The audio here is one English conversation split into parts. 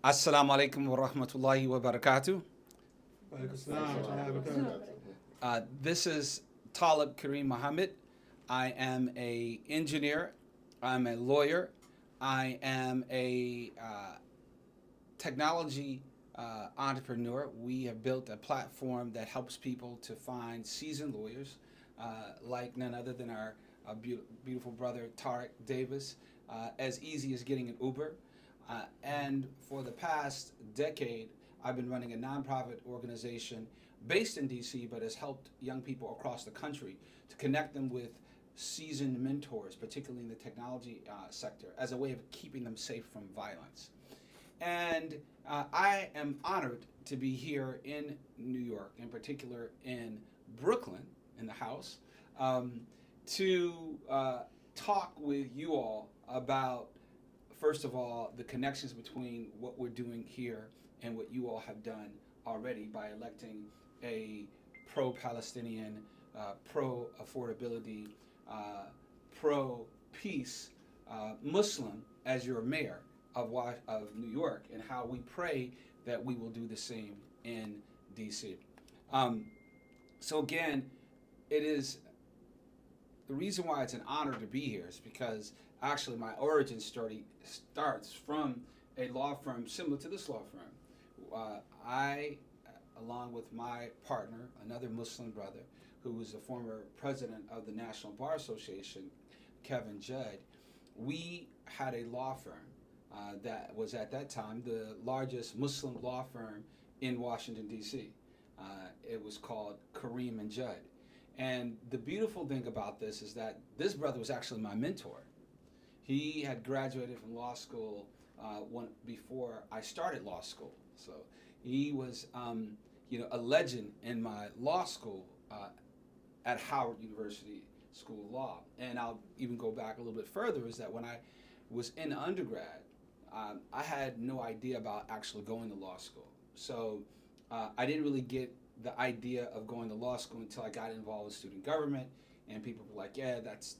Assalamu alaikum wa rahmatullahi wa barakatuh. Walaikum salam wa rahmatullahi wa barakatuh. This is Talib Kareem Muhammad. I am a engineer. I'm a lawyer. I am a technology entrepreneur. We have built a platform that helps people to find seasoned lawyers, like none other than our beautiful brother Tarek Davis, as easy as getting an Uber. And for the past decade, I've been running a nonprofit organization based in DC, but has helped young people across the country to connect them with seasoned mentors, particularly in the technology sector, as a way of keeping them safe from violence. And I am honored to be here in New York, in particular in Brooklyn, in the house, to talk with you all about, first of all, the connections between what we're doing here and what you all have done already by electing a pro-Palestinian, pro-affordability, pro-peace Muslim as your mayor of New York, and how we pray that we will do the same in D.C. So again, it is the reason why it's an honor to be here is because actually my origin story starts from a law firm similar to this law firm. I, along with my partner, another Muslim brother, who was the former president of the National Bar Association, Kevin Judd, we had a law firm that was at that time the largest Muslim law firm in Washington, D.C. It was called Kareem and Judd. And the beautiful thing about this is that this brother was actually my mentor. He had graduated from law school before I started law school. So he was, a legend in my law school at Howard University School of Law. And I'll even go back a little bit further, is that when I was in undergrad, I had no idea about actually going to law school. So I didn't really get the idea of going to law school until I got involved with student government, and people were like, yeah, that's,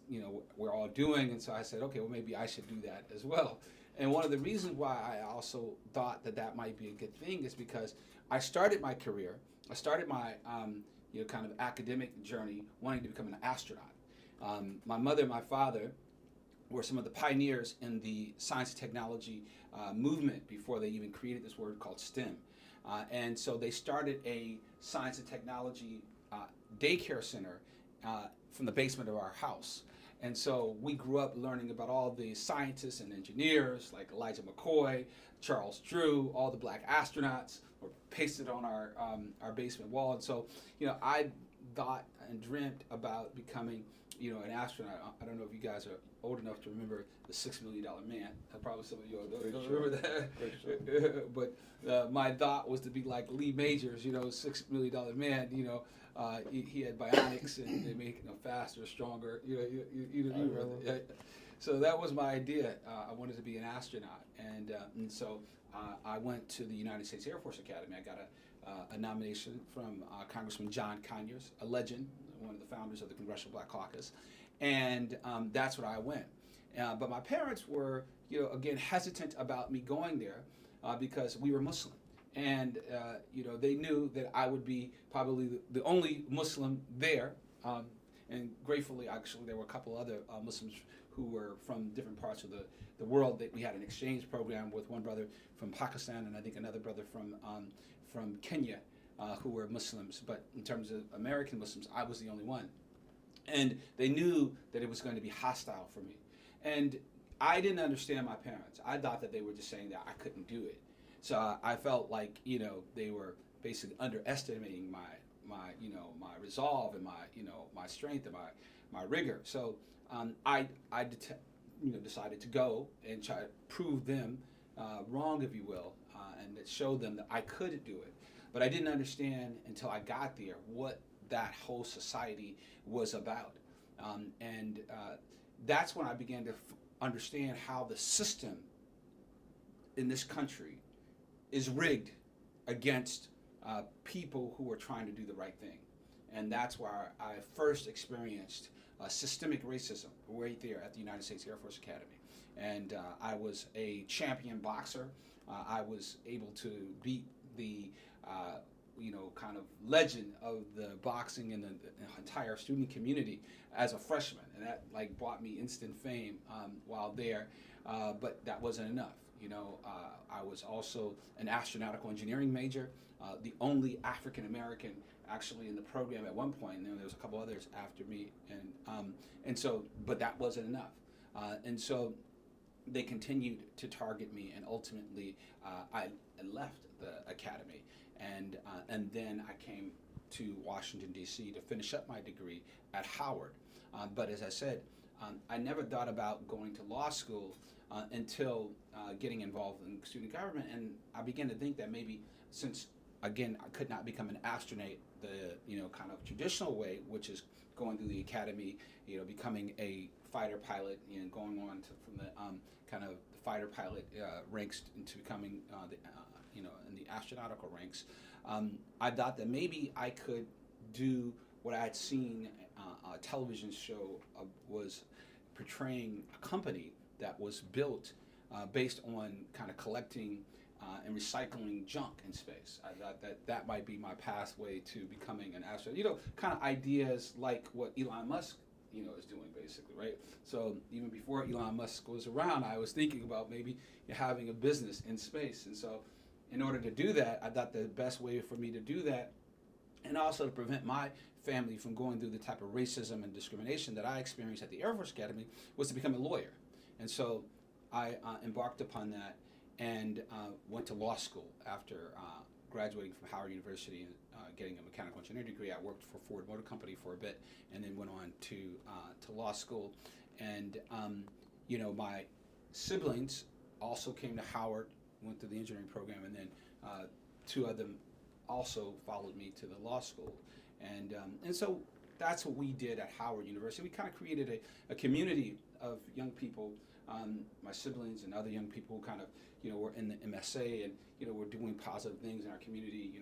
we're all doing. And so I said, okay, well, maybe I should do that as well. And one of the reasons why I also thought that that might be a good thing is because I started my career, I started my, kind of academic journey wanting to become an astronaut. My mother and my father were some of the pioneers in the science and technology movement before they even created this word called STEM. And so they started a science and technology daycare center from the basement of our house. And so we grew up learning about all the scientists and engineers like Elijah McCoy, Charles Drew, all the black astronauts were pasted on our basement wall. And so, I thought and dreamt about becoming, an astronaut. I don't know if you guys are old enough to remember the $6 Million Man. Probably some of you don't remember that. But my thought was to be like Lee Majors, $6 Million Man. He had bionics and they make him faster, stronger. So that was my idea. I wanted to be an astronaut, and so I went to the United States Air Force Academy. I got a nomination from Congressman John Conyers, a legend, one of the founders of the Congressional Black Caucus, and that's what I went. But my parents were, again, hesitant about me going there because we were Muslim. And, they knew that I would be probably the only Muslim there. And gratefully, actually, there were a couple other Muslims who were from different parts of the world. That we had an exchange program with one brother from Pakistan and I think another brother from Kenya who were Muslims. But in terms of American Muslims, I was the only one. And they knew that it was going to be hostile for me. And I didn't understand my parents. I thought that they were just saying that I couldn't do it. So I felt like, they were basically underestimating my resolve and my strength and my rigor. So I decided to go and try to prove them wrong, if you will, and show them that I could do it. But I didn't understand until I got there what that whole society was about. And that's when I began to understand how the system in this country is rigged against people who are trying to do the right thing. And that's where I first experienced systemic racism right there at the United States Air Force Academy. And I was a champion boxer I was able to beat the kind of legend of the boxing and the entire student community as a freshman, and that like brought me instant fame while there. But that wasn't enough. I was also an astronautical engineering major, the only African American actually in the program at one point. And then there was a couple others after me, and so, but that wasn't enough, and so they continued to target me, and ultimately I left the academy, and then I came to Washington D.C. to finish up my degree at Howard. But as I said, I never thought about going to law school until getting involved in student government, and I began to think that maybe since again I could not become an astronaut the kind of traditional way, which is going through the academy, becoming a fighter pilot, going on to from the kind of fighter pilot ranks into becoming in the astronautical ranks. I thought that maybe I could do what I had seen a television show was portraying a company that was built based on kind of collecting and recycling junk in space. I thought that might be my pathway to becoming an astronaut. Kind of ideas like what Elon Musk, is doing basically, right? So even before Elon Musk was around, I was thinking about maybe having a business in space. And so in order to do that, I thought the best way for me to do that, and also to prevent my family from going through the type of racism and discrimination that I experienced at the Air Force Academy, was to become a lawyer. And so I embarked upon that and went to law school after graduating from Howard University and getting a mechanical engineering degree. I worked for Ford Motor Company for a bit, and then went on to law school. And my siblings also came to Howard, went through the engineering program, and then two of them also followed me to the law school. And so that's what we did at Howard University. We kind of created a community of young people, my siblings and other young people who kind of, were in the MSA and, were doing positive things in our community,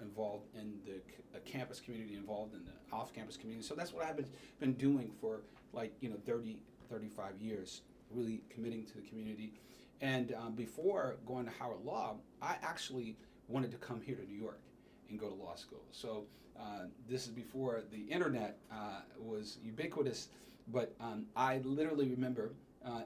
involved in the campus community, involved in the off-campus community. So that's what I've been doing for 30, 35 years, really committing to the community. And before going to Howard Law, I actually wanted to come here to New York and go to law school. So this is before the internet was ubiquitous, but I literally remember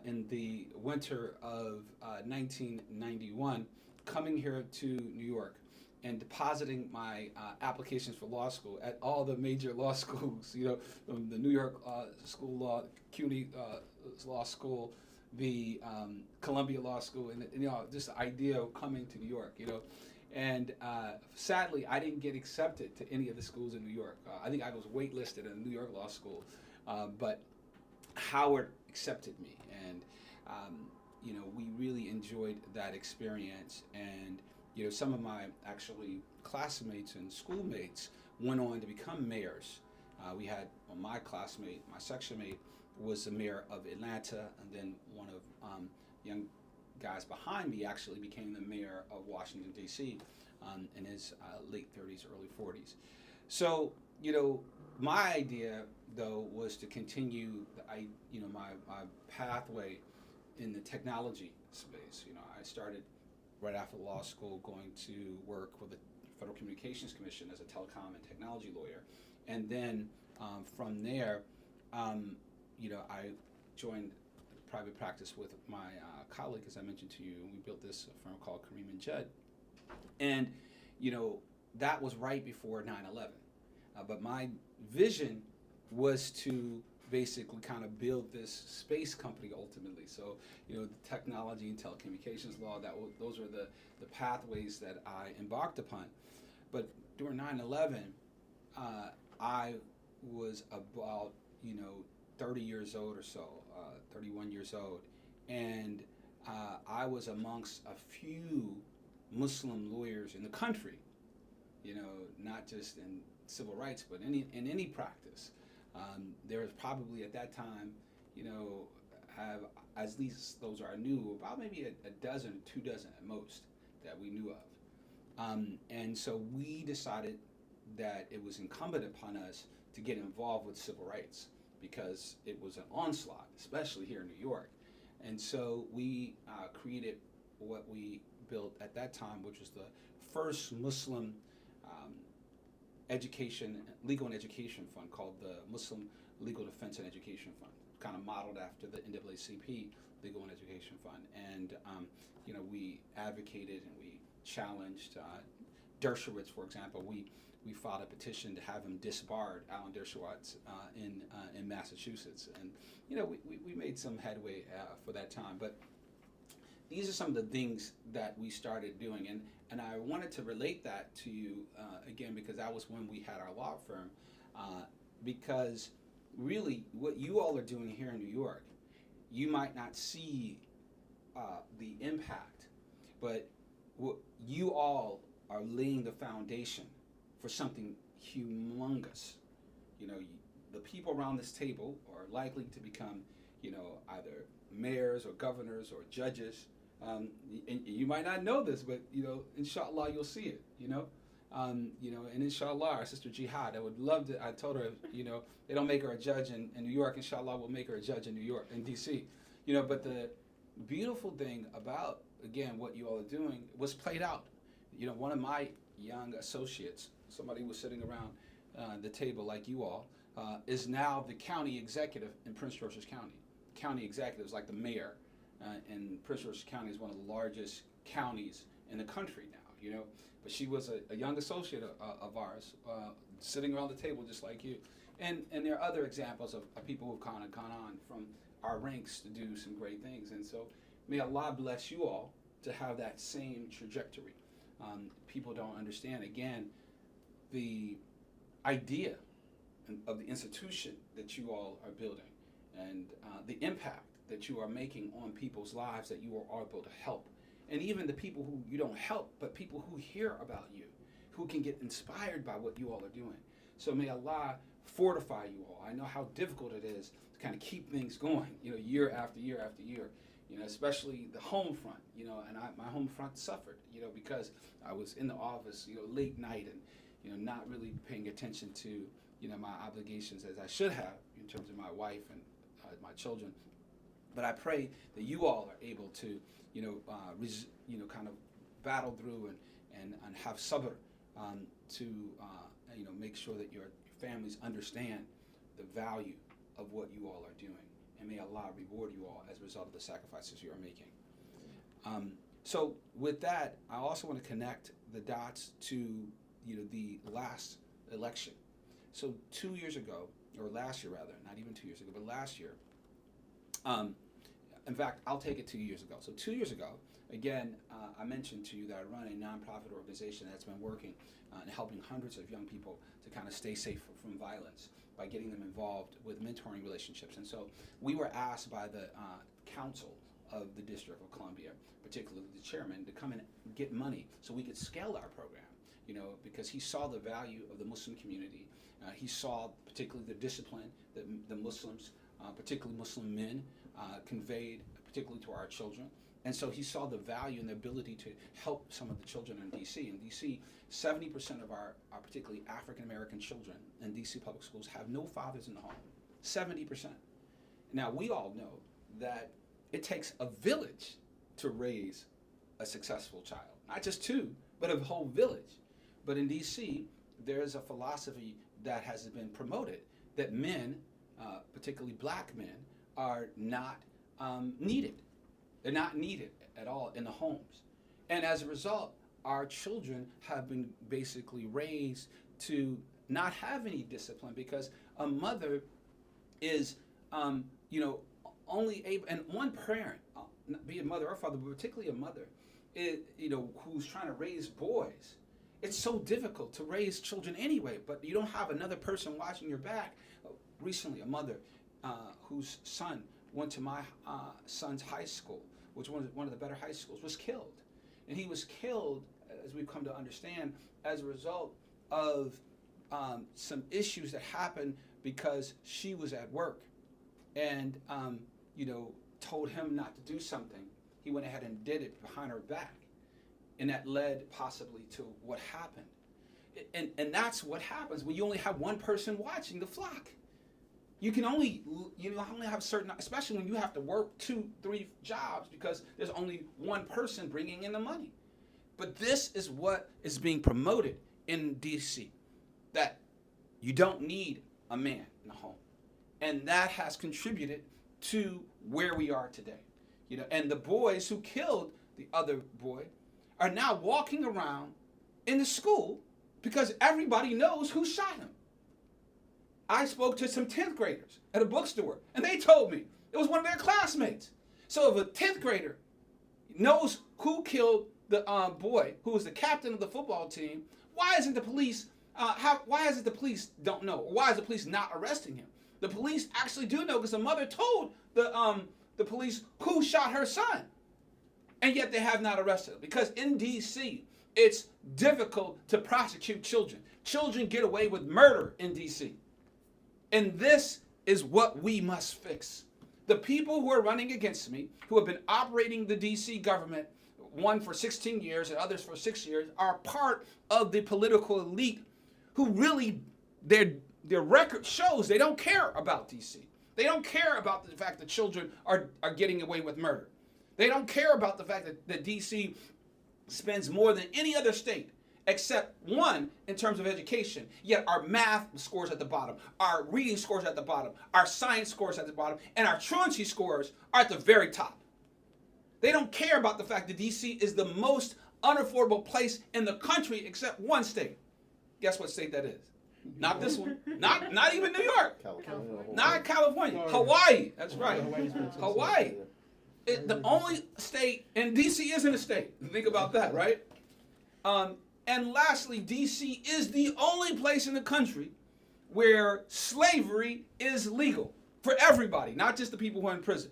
in the winter of 1991 coming here to New York and depositing my applications for law school at all the major law schools, the New York School of Law, CUNY Law School, the Columbia Law School, and just the idea of coming to New York, And sadly, I didn't get accepted to any of the schools in New York. I think I was waitlisted in New York Law School, but Howard accepted me, and we really enjoyed that experience. And some of my actually classmates and schoolmates went on to become mayors. We had my classmate, my section mate, was the mayor of Atlanta, and then one of young guys behind me actually became the mayor of Washington, D.C. In his late 30s, early 40s. So, my idea, though, was to continue my pathway in the technology space. I started right after law school going to work with the Federal Communications Commission as a telecom and technology lawyer. And then from there, I joined private practice with my colleague, as I mentioned to you, and we built this firm called Kareem and Judd. And, that was right before 9/11. But my vision was to basically kind of build this space company ultimately. So, the technology and telecommunications law, those were the pathways that I embarked upon. But during 9/11, I was about, 30 years old or so, 31 years old, and I was amongst a few Muslim lawyers in the country, not just in civil rights, but in any practice. There was probably at that time, have at least those I knew, about maybe a dozen, 2 dozen at most that we knew of. And so we decided that it was incumbent upon us to get involved with civil rights because it was an onslaught, especially here in New York. And so we created what we built at that time, which was the first Muslim um, legal and education fund called the Muslim Legal Defense and Education Fund, kind of modeled after the NAACP Legal and Education Fund. And we advocated and we challenged Dershowitz, for example. We filed a petition to have him disbarred, Alan Dershowitz, in Massachusetts, and we made some headway for that time. But these are some of the things that we started doing, and I wanted to relate that to you again, because that was when we had our law firm. Because really, what you all are doing here in New York, you might not see the impact, but what you all are laying the foundation for something humongous. The people around this table are likely to become, either mayors or governors or judges. And you might not know this, but inshallah, you'll see it. And inshallah, our sister Jihad, I would love to. I told her, they don't make her a judge in New York. Inshallah, we'll make her a judge in New York, in D.C. But the beautiful thing about, again, what you all are doing was played out. One of my young associates, somebody who was sitting around the table like you all, is now the county executive in Prince George's County. County executive is like the mayor, and Prince George's County is one of the largest counties in the country now, But she was a young associate of ours, sitting around the table just like you. And there are other examples of people who've kind of gone on from our ranks to do some great things. And so may Allah bless you all to have that same trajectory. People don't understand, again, the idea of the institution that you all are building, and the impact that you are making on people's lives that you are able to help. And even the people who you don't help, but people who hear about you, who can get inspired by what you all are doing. So may Allah fortify you all. I know how difficult it is to kind of keep things going, year after year after year, especially the home front, and my home front suffered, because I was in the office, late night and, not really paying attention to, my obligations as I should have in terms of my wife and my children. But I pray that you all are able to, kind of battle through and have sabr to, make sure that your families understand the value of what you all are doing. And may Allah reward you all as a result of the sacrifices you are making. So with that, I also want to connect the dots to, the last election. So 2 years ago, or last year rather, not even 2 years ago, but last year, in fact, I'll take it 2 years ago. So 2 years ago, again, I mentioned to you that I run a nonprofit organization that's been working and helping hundreds of young people to kind of stay safe from violence by getting them involved with mentoring relationships. And so we were asked by the council of the District of Columbia, particularly the chairman, to come and get money so we could scale our program, because he saw the value of the Muslim community. He saw particularly the discipline that the Muslims, particularly Muslim men, conveyed, particularly to our children. And so he saw the value and the ability to help some of the children in D.C. In D.C., 70% of our particularly African-American children in D.C. public schools have no fathers in the home. 70%. Now, we all know that it takes a village to raise a successful child. Not just two, but a whole village. But in D.C., there's a philosophy that has been promoted that men, particularly black men, are not needed. They're not needed at all in the homes. And as a result, our children have been basically raised to not have any discipline, because a mother is, only able, and one parent, be it mother or father, but particularly a mother, who's trying to raise boys. It's so difficult to raise children anyway, but you don't have another person watching your back. Recently, a mother whose son went to my son's high school, which was one of the better high schools, was killed. And he was killed, as we've come to understand, as a result of some issues that happened because she was at work and, told him not to do something. He went ahead and did it behind her back. And that led possibly to what happened. And that's what happens when you only have one person watching the flock. You can only have certain, especially when you have to work 2-3 jobs because there's only one person bringing in the money. But this is what is being promoted in DC, that you don't need a man in the home. And that has contributed to where we are today. And the boys who killed the other boy are now walking around in the school because everybody knows who shot him. I spoke to some 10th graders at a bookstore, and they told me it was one of their classmates. So if a 10th grader knows who killed the boy who was the captain of the football team, why isn't the police? Why is it the police don't know? Or why is the police not arresting him? The police actually do know because the mother told the police who shot her son, and yet they have not arrested him because in D.C. it's difficult to prosecute children. Children get away with murder in D.C. And this is what we must fix. The people who are running against me, who have been operating the D.C. government, one for 16 years and others for 6 years, are part of the political elite who really, their record shows they don't care about D.C. They don't care about the fact that children are getting away with murder. They don't care about the fact that D.C. spends more than any other state except one in terms of education. Yet our math scores at the bottom, our reading scores at the bottom, our science scores at the bottom, and our truancy scores are at the very top. They don't care about the fact that D.C. is the most unaffordable place in the country except one state. Guess what state that is? Not this one. Not even New York. California. Not California. Florida. Hawaii. That's right. Hawaii's Hawaii. The only state, and D.C. isn't a state. Think about that, right? And lastly, D.C. is the only place in the country where slavery is legal for everybody, not just the people who are in prison.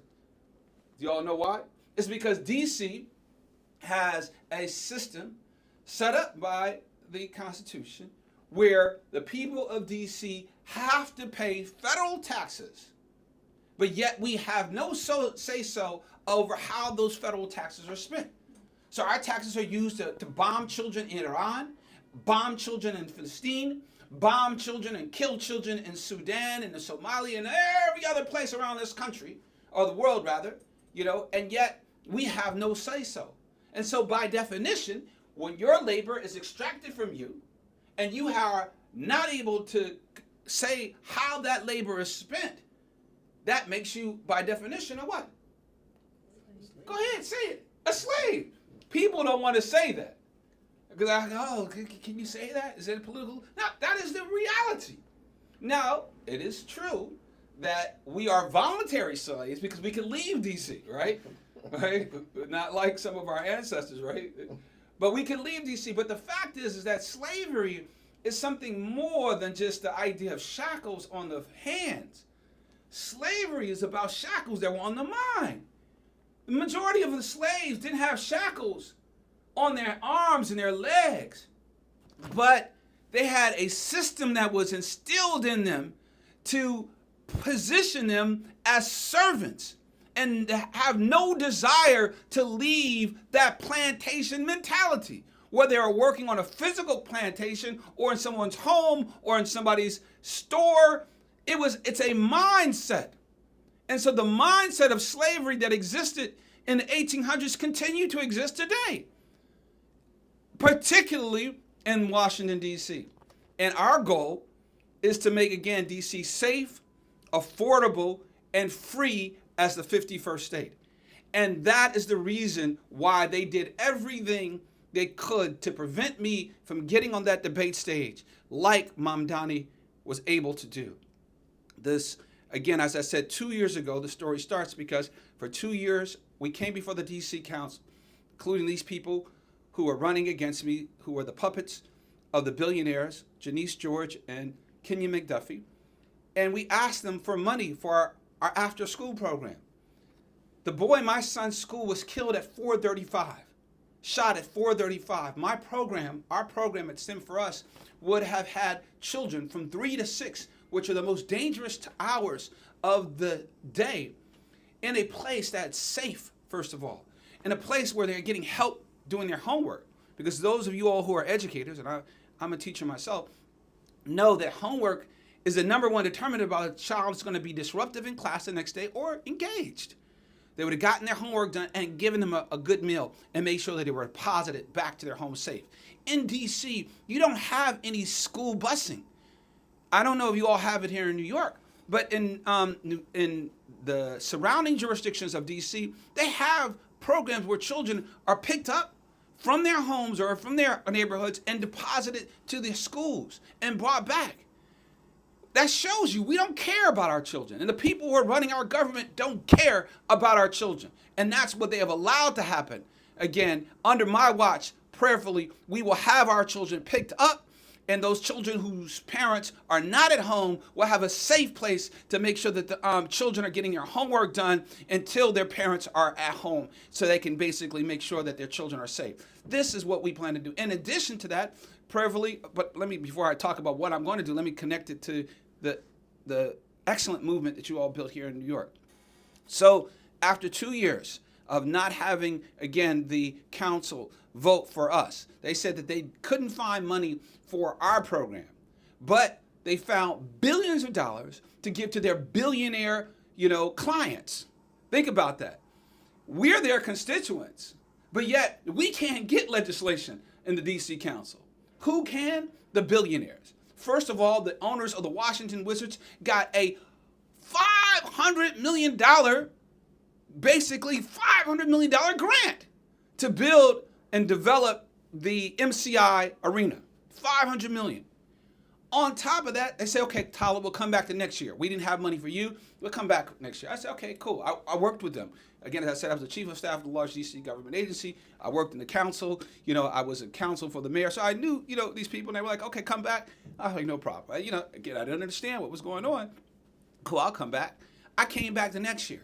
Do you all know why? It's because D.C. has a system set up by the Constitution where the people of D.C. have to pay federal taxes, but yet we have no say-so over how those federal taxes are spent. So our taxes are used to bomb children in Iran, bomb children in Palestine, bomb children and kill children in Sudan and Somalia and every other place around this country, or the world rather, and yet we have no say-so. And so by definition, when your labor is extracted from you and you are not able to say how that labor is spent, that makes you, by definition, a what? Go ahead, say it. A slave. People don't want to say that. Because I go, oh, can you say that? Is it political? No, that is the reality. Now, it is true that we are voluntary slaves because we can leave D.C., right? Right? Not like some of our ancestors, right? But we can leave D.C. But the fact is that slavery is something more than just the idea of shackles on the hands. Slavery is about shackles that were on the mind. The majority of the slaves didn't have shackles on their arms and their legs, but they had a system that was instilled in them to position them as servants and have no desire to leave that plantation mentality, whether they are working on a physical plantation or in someone's home or in somebody's store. It's a mindset. And so the mindset of slavery that existed in the 1800s continue to exist today, particularly in Washington, D.C. And our goal is to make, again, D.C. safe, affordable, and free as the 51st state. And that is the reason why they did everything they could to prevent me from getting on that debate stage, like Mamdani was able to do. This, again, as I said, 2 years ago, the story starts because for 2 years, we came before the D.C. Council, including these people who are running against me, who are the puppets of the billionaires, Janice George and Kenya McDuffie. And we asked them for money for our after-school program. The boy in my son's school was killed at 4:35, shot at 4:35. Our program at STEM for Us would have had children from 3 to 6, which are the most dangerous hours of the day, in a place that's safe, first of all, in a place where they're getting help doing their homework. Because those of you all who are educators, and I'm a teacher myself, know that homework is the number one determinant about a child is going to be disruptive in class the next day or engaged. They would have gotten their homework done and given them a good meal and made sure that they were deposited back to their home safe. In D.C., you don't have any school busing. I don't know if you all have it here in New York, but in the surrounding jurisdictions of D.C., they have programs where children are picked up from their homes or from their neighborhoods and deposited to the schools and brought back. That shows you we don't care about our children. And the people who are running our government don't care about our children. And that's what they have allowed to happen. Again, under my watch, prayerfully, we will have our children picked up. And those children whose parents are not at home will have a safe place to make sure that the children are getting their homework done until their parents are at home, so they can basically make sure that their children are safe. This is what we plan to do. In addition to that, prayerfully, but before I talk about what I'm going to do, let me connect it to the excellent movement that you all built here in New York. So after 2 years of not having, again, the council vote for us, they said that they couldn't find money for our program, but they found billions of dollars to give to their billionaire, clients. Think about that. We're their constituents, but yet we can't get legislation in the D.C. Council. Who can? The billionaires. First of all, the owners of the Washington Wizards got a $500 million, basically $500 million grant to build and develop the MCI arena. $500 million. On top of that, they say, okay, Tyler, we'll come back the next year. We didn't have money for you. We'll come back next year. I said, okay, cool. I worked with them. Again, as I said, I was the chief of staff of the large D.C. government agency. I worked in the council. I was a counsel for the mayor. So I knew, these people, and they were like, okay, come back. I was like, no problem. Again, I didn't understand what was going on. Cool, I'll come back. I came back the next year.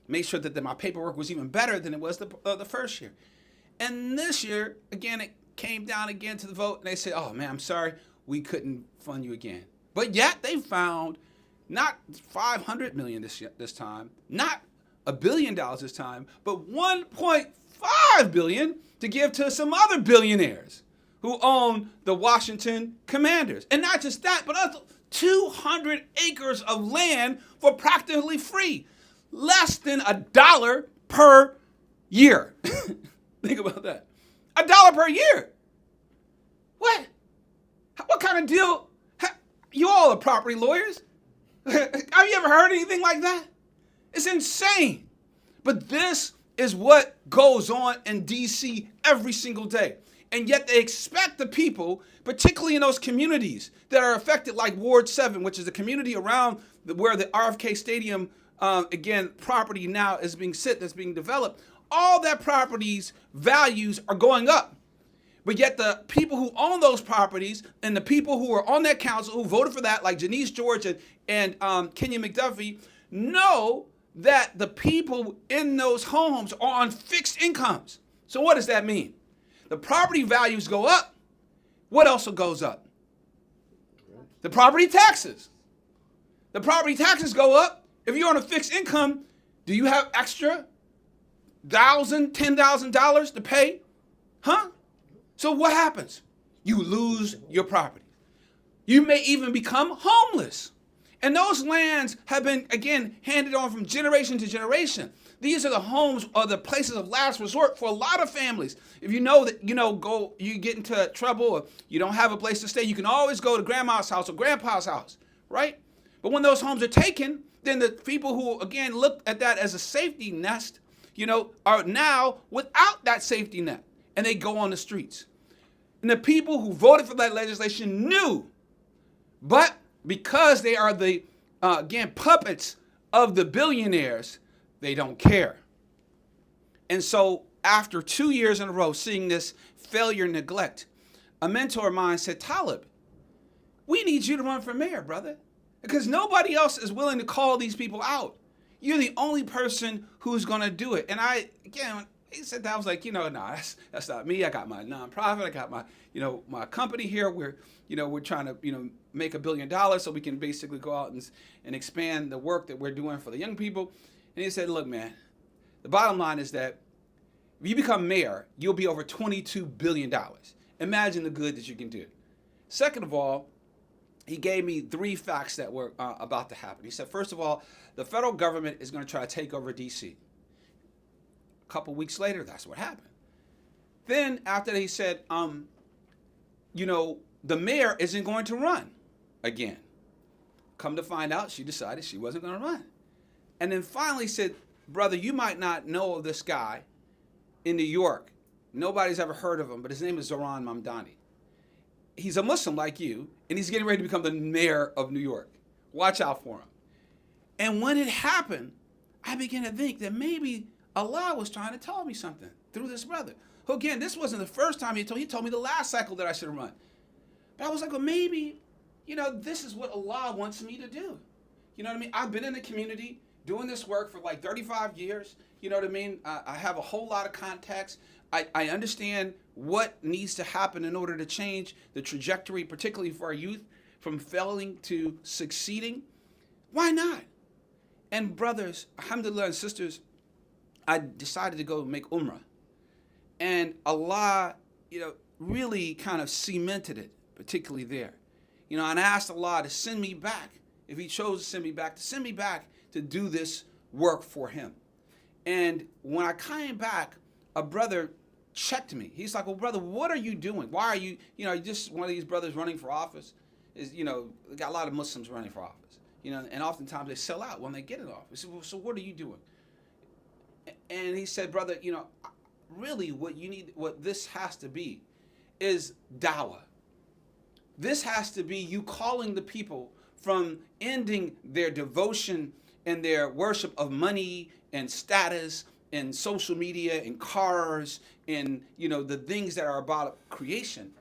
Made sure that my paperwork was even better than it was the first year. And this year, again, it came down again to the vote, and they said, oh, man, I'm sorry, we couldn't fund you again. But yet they found not $500 million this time, not $1 billion this time, but $1.5 billion to give to some other billionaires who own the Washington Commanders. And not just that, but also 200 acres of land for practically free, less than $1 per year. Think about that. $1 per year. What? What kind of deal? You all are property lawyers. Have you ever heard anything like that? It's insane. But this is what goes on in D.C. every single day. And yet they expect the people, particularly in those communities that are affected, like Ward 7, which is the community around where the RFK Stadium, property now is that's being developed. All that property's values are going up. But yet the people who own those properties and the people who are on that council who voted for that, like Janice George and Kenya McDuffie, know that the people in those homes are on fixed incomes. So what does that mean? The property values go up. What else goes up? The property taxes. The property taxes go up. If you're on a fixed income, do you have extra $1,000, $10,000 to pay? Huh? So what happens? You lose your property. You may even become homeless. And those lands have been, again, handed on from generation to generation. These are the homes or the places of last resort for a lot of families. If you know that, you get into trouble or you don't have a place to stay, you can always go to grandma's house or grandpa's house, right? But when those homes are taken, then the people who, again, look at that as a safety nest, are now without that safety net. And they go on the streets. And the people who voted for that legislation knew, but because they are the, puppets of the billionaires, they don't care. And so after 2 years in a row seeing this failure and neglect, a mentor of mine said, Talib, we need you to run for mayor, brother, because nobody else is willing to call these people out. You're the only person who's going to do it. And he said that, I was like, no, that's not me. I got my nonprofit. I got my, my company here. We're trying to, make $1 billion so we can basically go out and expand the work that we're doing for the young people. And he said, look, man, the bottom line is that if you become mayor, you'll be over $22 billion. Imagine the good that you can do. Second of all, he gave me 3 facts that were about to happen. He said, first of all, the federal government is going to try to take over D.C. A couple weeks later, that's what happened. Then after that, he said, the mayor isn't going to run again. Come to find out, she decided she wasn't going to run. And then finally said, brother, you might not know of this guy in New York. Nobody's ever heard of him, but his name is Zohran Mamdani. He's a Muslim like you, and he's getting ready to become the mayor of New York. Watch out for him. And when it happened, I began to think that maybe Allah was trying to tell me something through this brother. Who, again, this wasn't the first time he told me the last cycle that I should run. But I was like, well, maybe, this is what Allah wants me to do. You know what I mean? I've been in the community doing this work for like 35 years. You know what I mean? I have a whole lot of contacts. I understand what needs to happen in order to change the trajectory, particularly for our youth, from failing to succeeding. Why not? And brothers, alhamdulillah, and sisters, I decided to go make Umrah. And Allah, really kind of cemented it, particularly there. And I asked Allah to send me back, if he chose to send me back, to do this work for him. And when I came back, a brother checked me. He's like, well, brother, what are you doing? Why are you, just one of these brothers running for office? Got a lot of Muslims running for office, and oftentimes they sell out when they get in office. Well, so what are you doing? And he said, brother, really what this has to be is dawah. This has to be you calling the people from ending their devotion and their worship of money and status and social media and cars and, the things that are about creation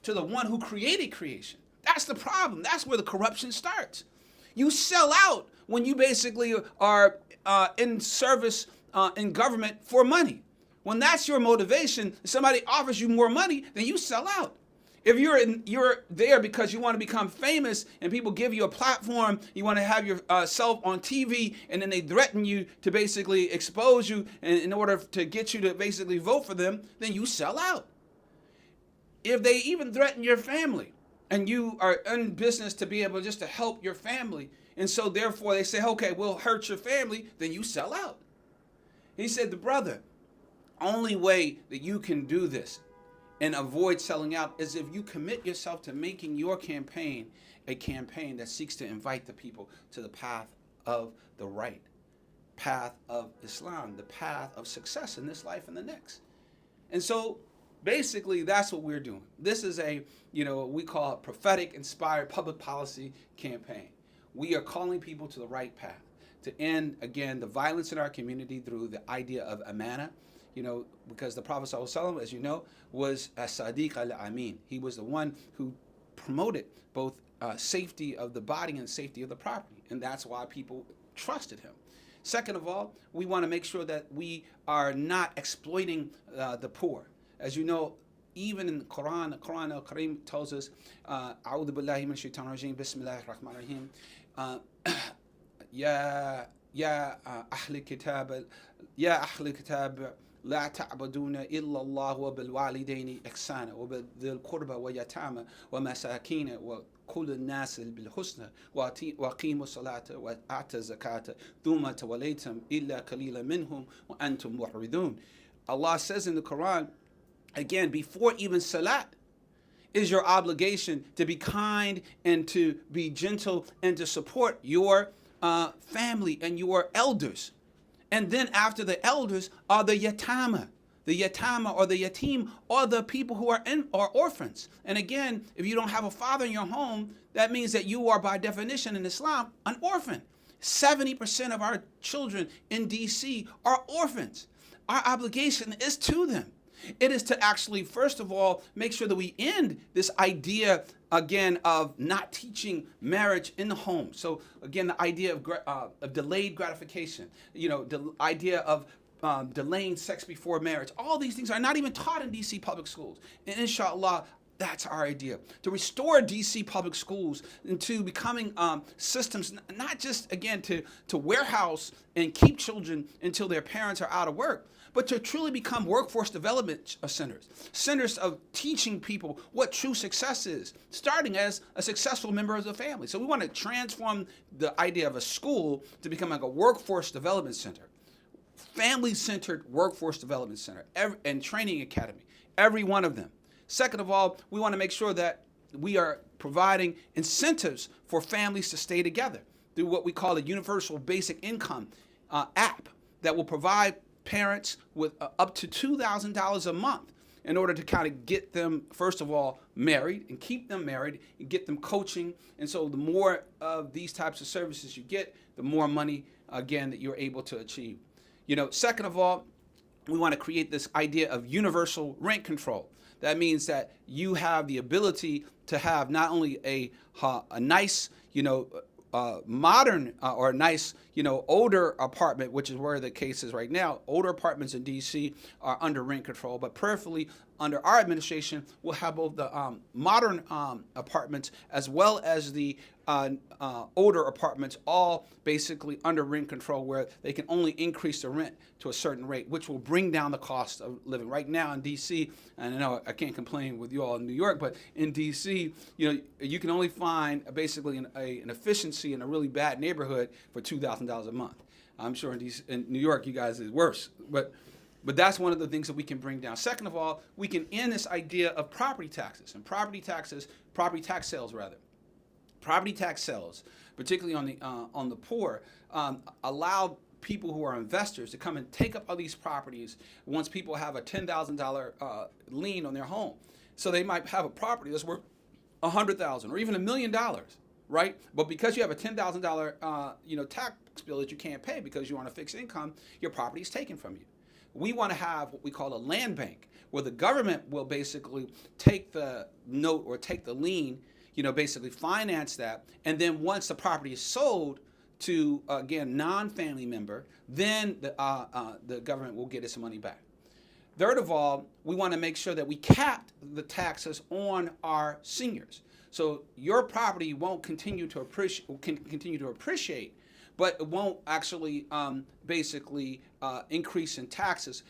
to the one who created creation. That's the problem. That's where the corruption starts. You sell out when you basically are in service in government for money. When that's your motivation, somebody offers you more money, then you sell out. If you're there because you want to become famous and people give you a platform, you want to have yourself on TV, and then they threaten you to basically expose you in order to get you to basically vote for them, then you sell out. If they even threaten your family and you are in business to be able just to help your family, and so therefore they say, okay, we'll hurt your family, then you sell out. He said, the brother, only way that you can do this and avoid selling out is if you commit yourself to making your campaign a campaign that seeks to invite the people to the path of the right, path of Islam, the path of success in this life and the next. And so basically that's what we're doing. This is what we call a prophetic inspired public policy campaign. We are calling people to the right path, to end, again, the violence in our community through the idea of amana. Because the Prophet ﷺ, as you know, was as-Sadiq al-Amin. He was the one who promoted both safety of the body and safety of the property. And that's why people trusted him. Second of all, we want to make sure that we are not exploiting the poor. As you know, even in the Quran al-Karim tells us, A'udhu billahi min shaitanir rajim, bismillahir rahmanir rahim, Ya ahli kitab, لا تعبدون إلا الله وبالوالدين إحسانا وبذي القربى واليتامى ومساكين وكل الناس بالحسنى وأقيموا الصلاة وآتوا الزكاة ثم توليتم إلا قليلا منهم وأنتم معرضون. Allah says in the Quran, again, before even salat, is your obligation to be kind and to be gentle and to support your family and your elders. And then after the elders are the yatama. The yatama or the yatim are the people who are orphans. And again, if you don't have a father in your home, that means that you are by definition in Islam an orphan. 70% of our children in DC are orphans. Our obligation is to them. It is to actually, first of all, make sure that we end this idea, again, of not teaching marriage in the home. So, again, the idea of delayed gratification, the idea of delaying sex before marriage. All these things are not even taught in DC public schools. And inshallah, that's our idea. To restore DC public schools into becoming systems, not just, again, to warehouse and keep children until their parents are out of work, but to truly become workforce development centers of teaching people what true success is, starting as a successful member of the family. So we want to transform the idea of a school to become like a workforce development center. family-centered workforce development center and training academy, every one of them. Second of all, we want to make sure that we are providing incentives for families to stay together through what we call a universal basic income app that will provide parents with up to $2,000 a month in order to kind of get them, first of all, married and keep them married and get them coaching. And so the more of these types of services you get, the more money, again, that you're able to achieve. Second of all, we want to create this idea of universal rent control. That means that you have the ability to have not only a nice, modern or a nice, older apartment, which is where the case is right now. Older apartments in D.C. are under rent control, but prayerfully under our administration, we'll have both the modern apartments as well as the older apartments, all basically under rent control, where they can only increase the rent to a certain rate, which will bring down the cost of living. Right now in D.C., and I know I can't complain with you all in New York, but in D.C., you can only find basically an efficiency in a really bad neighborhood for $2,000 a month. I'm sure in New York, you guys is worse, but that's one of the things that we can bring down. Second of all, we can end this idea of property tax sales, Property tax sales, particularly on the poor, allow people who are investors to come and take up all these properties once people have a $10,000 lien on their home. So they might have a property that's worth $100,000 or even $1 million, right? But because you have a $10,000 tax bill that you can't pay because you're on a fixed income, your property is taken from you. We want to have what we call a land bank, where the government will basically take the note or take the lien, basically finance that, and then once the property is sold to, again, non-family member, then the government will get its money back. Third of all, we want to make sure that we cap the taxes on our seniors. So your property won't continue to appreciate, but it won't actually basically increase in taxes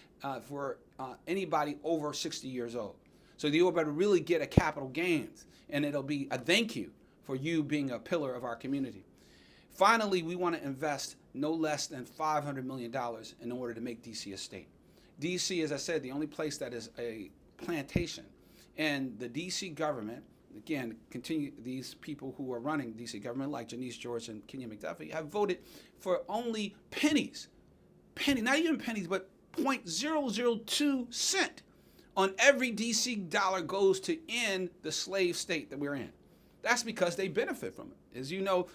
for anybody over 60 years old. So you'll be able to really get a capital gains, and it'll be a thank you for you being a pillar of our community. Finally, we want to invest no less than $500 million in order to make D.C. a state. D.C., as I said, the only place that is a plantation. And the D.C. government, again, these people who are running D.C. government, like Janice George and Kenya McDuffie, have voted for only pennies, not even pennies, but 0.002 cent on every D.C. dollar goes to end the slave state that we're in. That's because they benefit from it. As you know,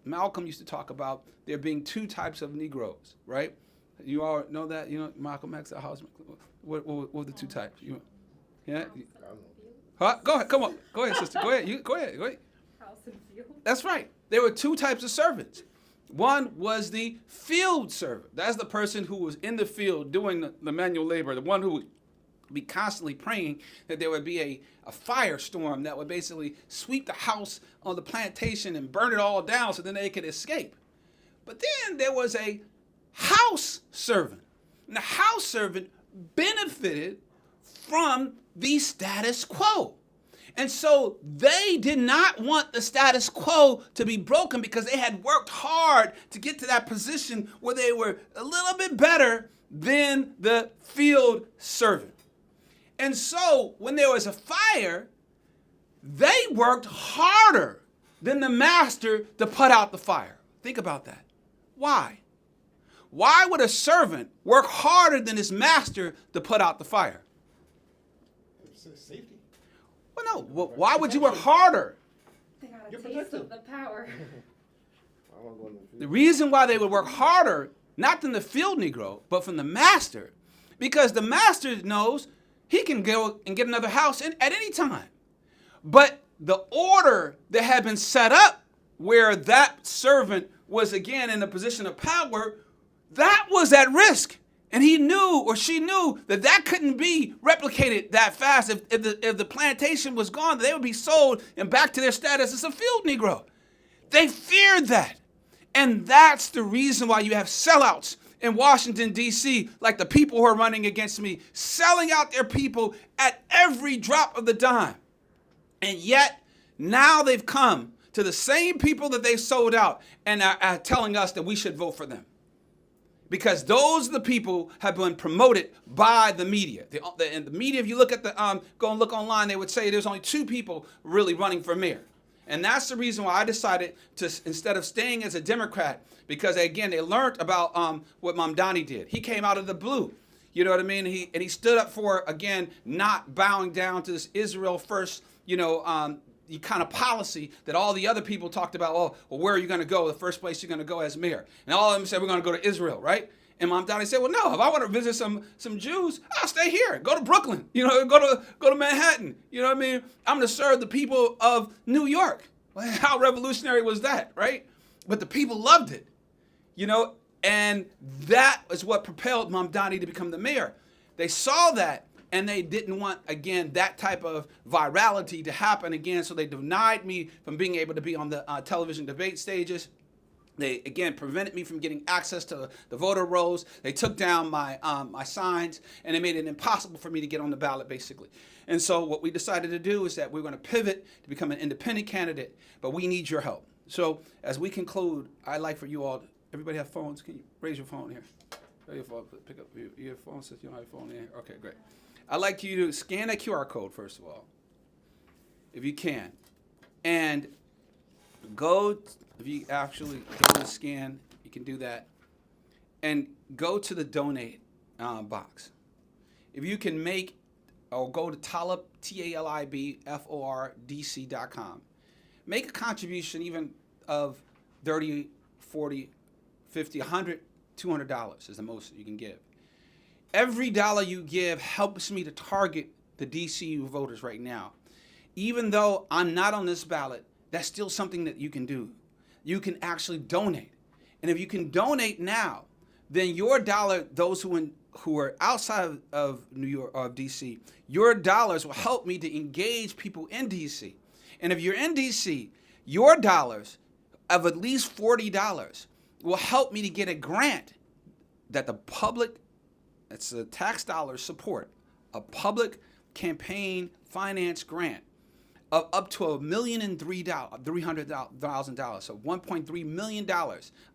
Malcolm used to talk about there being two types of Negroes, right? You all know that? Malcolm X, what were the two types? Yeah? Huh? Go ahead, come on. Go ahead, sister. Go ahead. Go ahead. House and field. That's right. There were two types of servants. One was the field servant. That's the person who was in the field doing the manual labor, the one who would be constantly praying that there would be a firestorm that would basically sweep the house on the plantation and burn it all down so then they could escape. But then there was a house servant. And the house servant benefited from the status quo. And so they did not want the status quo to be broken because they had worked hard to get to that position where they were a little bit better than the field servant. And so when there was a fire, they worked harder than the master to put out the fire. Think about that. Why? Why would a servant work harder than his master to put out the fire? Safety. Well, no. Why would you work harder? They got a You're taste protected. of the power. The reason why they would work harder, not than the field Negro, but from the master, because the master knows he can go and get another house at any time. But the order that had been set up where that servant was again in a position of power, that was at risk. And he knew, or she knew, that couldn't be replicated that fast. If the plantation was gone, they would be sold and back to their status as a field Negro. They feared that. And that's the reason why you have sellouts in Washington, D.C., like the people who are running against me, selling out their people at every drop of the dime. And yet, now they've come to the same people that they sold out and are telling us that we should vote for them. because those are the people have been promoted by the media. And the media, if you look at go and look online, they would say there's only 2 people really running for mayor. And that's the reason why I decided to, instead of staying as a Democrat, because again, they learned about what Mamdani did. He came out of the blue. You know what I mean? He stood up for, again, not bowing down to this Israel first, kind of policy that all the other people talked about. Oh, well, where are you going to go? The first place you're going to go as mayor. And all of them said, we're going to go to Israel, right? And Mamdani said, well, no, if I want to visit some Jews, I'll stay here. Go to Brooklyn, go to Manhattan. You know what I mean? I'm going to serve the people of New York. Well, how revolutionary was that, right? But the people loved it, and that is what propelled Mamdani to become the mayor. They saw that, and they didn't want, again, that type of virality to happen again, so they denied me from being able to be on the television debate stages. They, again, prevented me from getting access to the voter rolls. They took down my signs, and they made it impossible for me to get on the ballot, basically. And so what we decided to do is that we're going to pivot to become an independent candidate, but we need your help. So as we conclude, I'd like for you all, everybody have phones? Can you raise your phone here? Your phone, pick up your phone since you don't have your phone in here. Okay, great. I'd like you to scan that QR code, first of all, if you can. And if you actually go to scan, you can do that. And go to the donate box. If you can go to Talib, TALIBFORDC.com. Make a contribution even of $30, $40, $50, $100, $200 is the most you can give. Every dollar you give helps me to target the DCU voters right now. Even though I'm not on this ballot, that's still something that you can do. You can actually donate. And if you can donate now, then your dollar, those who are outside of New York or DC, your dollars will help me to engage people in DC. And if you're in DC, your dollars of at least $40 will help me to get a grant that the public, that's the tax dollars support, a public campaign finance grant of up to $1,300,000, so $1.3 million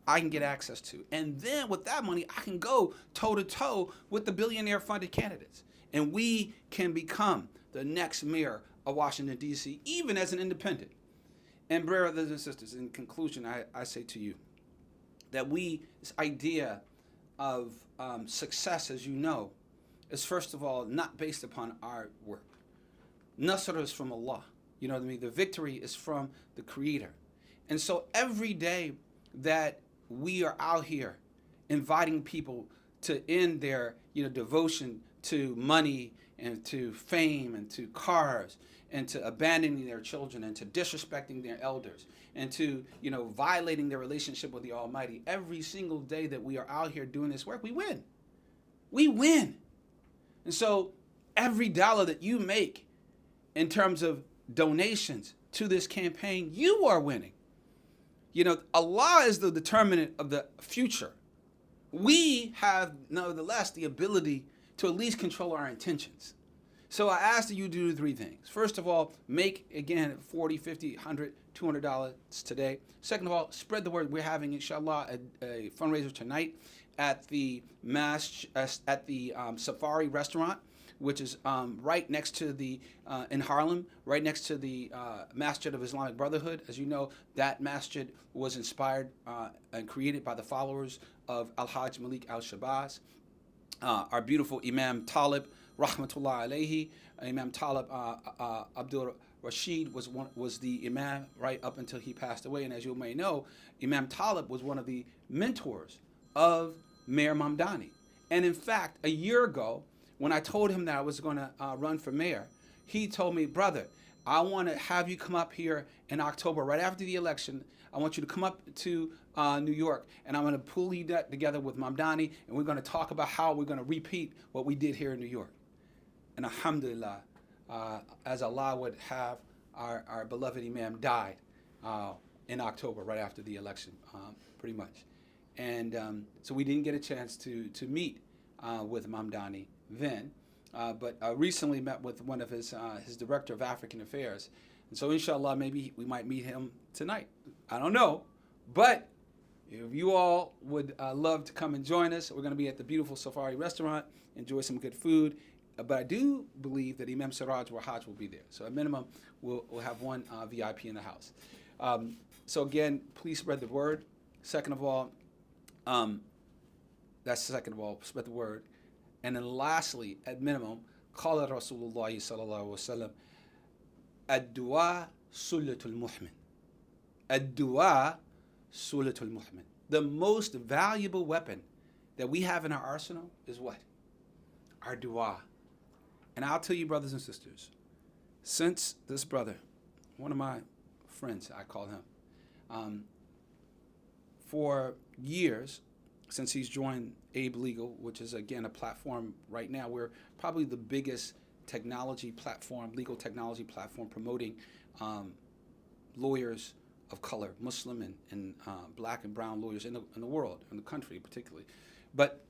I can get access to. And then with that money, I can go toe-to-toe with the billionaire funded candidates. And we can become the next mayor of Washington, D.C., even as an independent. And brothers and sisters, in conclusion, I say to you that this idea of success, as you know, is first of all not based upon our work. Nasr is from Allah. You know what I mean? The victory is from the Creator. And so every day that we are out here inviting people to end their devotion to money and to fame and to cars and to abandoning their children and to disrespecting their elders and to violating their relationship with the Almighty, every single day that we are out here doing this work, we win. We win. And so every dollar that you make in terms of donations to this campaign, you are winning. Allah is the determinant of the future. We have, nevertheless, the ability to at least control our intentions. So I ask that you do 3 things. First of all, make, again, $40, $50, $100, $200 today. Second of all, spread the word. We're having, inshallah, a fundraiser tonight at the Safari restaurant, which is right next to in Harlem, right next to the Masjid of Islamic Brotherhood. As you know, that masjid was inspired and created by the followers of Al-Hajj Malik al-Shabazz. Our beautiful Imam Talib, rahmatullah alayhi. Imam Talib Abdul Rashid was the Imam right up until he passed away. And as you may know, Imam Talib was one of the mentors of Mayor Mamdani. And in fact, a year ago, when I told him that I was going to run for mayor, he told me, brother, I want to have you come up here in October, right after the election. I want you to come up to New York, and I'm going to pull you together with Mamdani, and we're going to talk about how we're going to repeat what we did here in New York. And alhamdulillah, as Allah would have, our beloved Imam died in October, right after the election, pretty much. And so we didn't get a chance to meet with Mamdani then, but I recently met with one of his director of African Affairs. And so inshallah, maybe we might meet him tonight. I don't know, but if you all would love to come and join us, we're going to be at the beautiful Safari restaurant, enjoy some good food. But I do believe that Imam Siraj or Hajj will be there. So at minimum, we'll have one VIP in the house. So again, please spread the word. Second of all, spread the word. And then lastly, at minimum, قال رسول الله صلى الله عليه وسلم الدعاء سلة المؤمن. الدعاء سلة المؤمن. The most valuable weapon that we have in our arsenal is what? Our dua. And I'll tell you, brothers and sisters, since this brother, one of my friends, I call him, for years, since he's joined Abe Legal, which is, again, a platform right now, we're probably the biggest technology platform, legal technology platform, promoting lawyers of color, Muslim and black and brown lawyers in the world, in the country particularly. But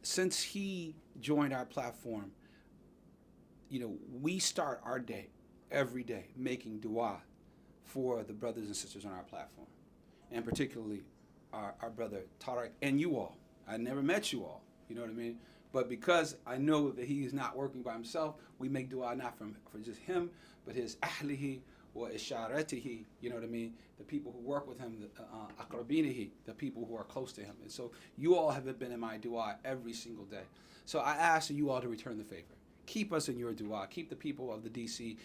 since he joined our platform, we start our day, every day, making dua for the brothers and sisters on our platform, and particularly our brother Tariq and you all. I never met you all, you know what I mean? But because I know that he is not working by himself, we make dua not for just him, but his ahlihi wa isharatihi, you know what I mean? The people who work with him, aqrabinihi, the people who are close to him. And so you all have been in my dua every single day. So I ask you all to return the favor. Keep us in your dua. Keep the people of the DC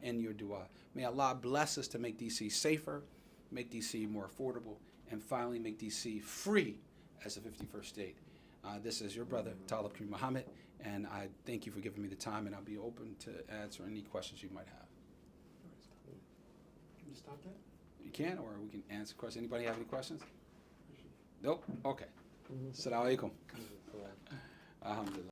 in your dua. May Allah bless us to make DC safer, make DC more affordable, and finally make DC free as a 51st state. This is your brother, Talib Kareem Muhammad, and I thank you for giving me the time, and I'll be open to answer any questions you might have. Can you stop that? You can, or we can answer questions. Anybody have any questions? Nope? Okay. Assalamu alaikum. Alhamdulillah.